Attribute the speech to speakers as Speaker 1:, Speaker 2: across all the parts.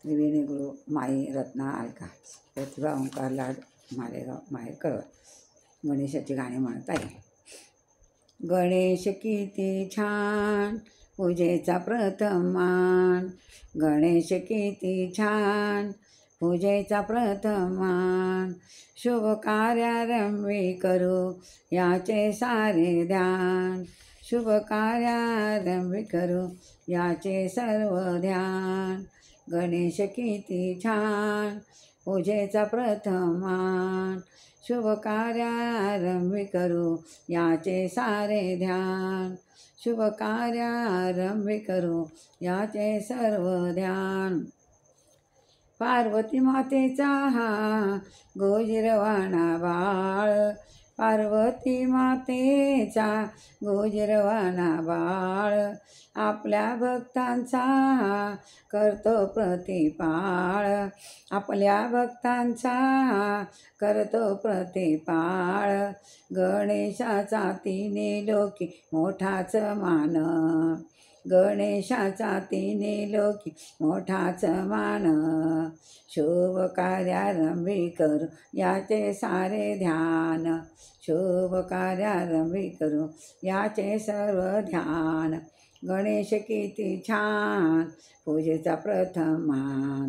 Speaker 1: त्रिवेणी गुरु माई रत्ना अलका प्रतिभा ओंकार लाड मालेगाव माहेर कळवण गणेशाची गाणी म्हणत आहे. गणेश किती छान पूजेचा प्रथम मान, गणेश किती छान पूजेचा प्रथम मान, शुभ कार्यारंभी करू याचे सारे ध्यान, शुभ कार्यारंभी करू याचे सर्व ध्यान. गणेश किती छान पूजेचा प्रथम मान, शुभ कार्यारंभी करू याचे सारे ध्यान, शुभ कार्यारंभी करू याचे सर्व ध्यान. पार्वती मातेचा हा गोजिरवाणा बाळ, पार्वती मातेचा गोजिरवाणा बाळ, आपल्या भक्तांचा करतो प्रतिपाळ, आपल्या भक्तांचा करतो प्रतिपाळ. गणेशाचा तिने लोकी मोठाच मान, गणेशाचा तिने लोकी मोठाच मान, शुभ कार्यारंभी करू याचे सारे ध्यान, शुभ कार्यारंभी करू याचे सर्व ध्यान. गणेश किती छान पूजेचा प्रथम मान,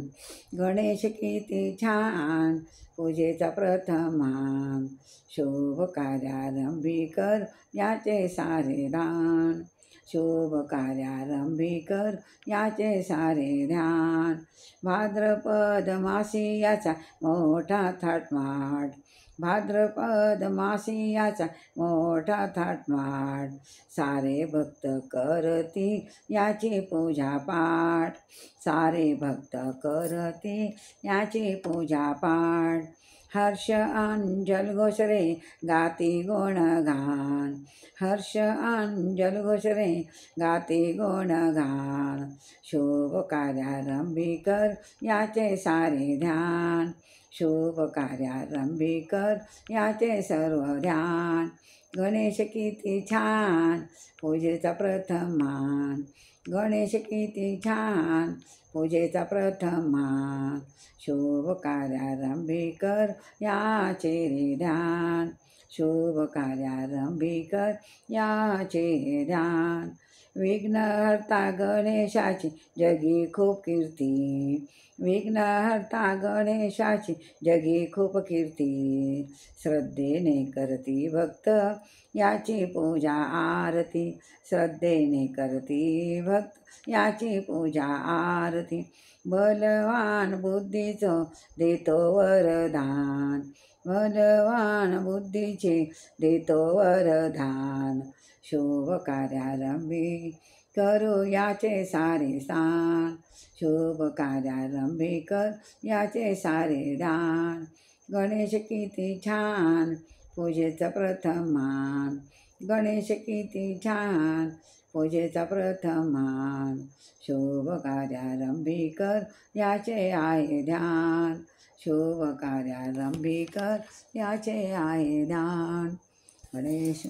Speaker 1: गणेश किती छान पूजेचा प्रथम मान, शुभ कार्यारंभी कर याचे सारे ध्यान, शुभ कार्यारंभी कर याचे सारे ध्यान. भाद्रपद मासी याचा मोठा थाटमाट, भाद्रपद मासी याचा मोठा थाटमाट, सारे भक्त करती याची पूजा पाठ, सारे भक्त करती याची पूजा पाठ. हर्ष अंजल घोष रे गाती गुणगान, हर्ष अंजल घोष रे गाती गुणगान, शुभ कार्यारंभी कर याचे सारे ध्यान, शुभ कार्यारंभी कर याचे सर्व ध्यान. गणेश किती छान पूजेचा प्रथम मान, गणेश किती छान पूजेचा प्रथम मान, शुभ कार्यारंभी कर याचे रे ध्यान, शुभ कार्यारंभी कर याचे ध्यान. विघ्नहर्ता गणेशाची जगी खूप कीर्ती, विघ्नहर्ता गणेशाची जगी खूप कीर्ती, श्रद्धेने करती भक्त याची पूजा आरती, श्रद्धेने करती भक्त याची पूजा आरती. बलवान बुद्धीचं देतो वरदान, बलवान बुद्धीचे देतो वरदान, शुभ कार्यारंभी करू याचे सारे स्थान, शुभ कार्यारंभी कर याचे सारे ध्यान. गणेश किती छान पूजेचा प्रथम मान, गणेश किती छान पूजेचा प्रथम मान, शुभ कार्यारंभी कर याचे आहे ध्यान, शुभ कार्यारंभी कर याचे आहे ध्यान. गणेश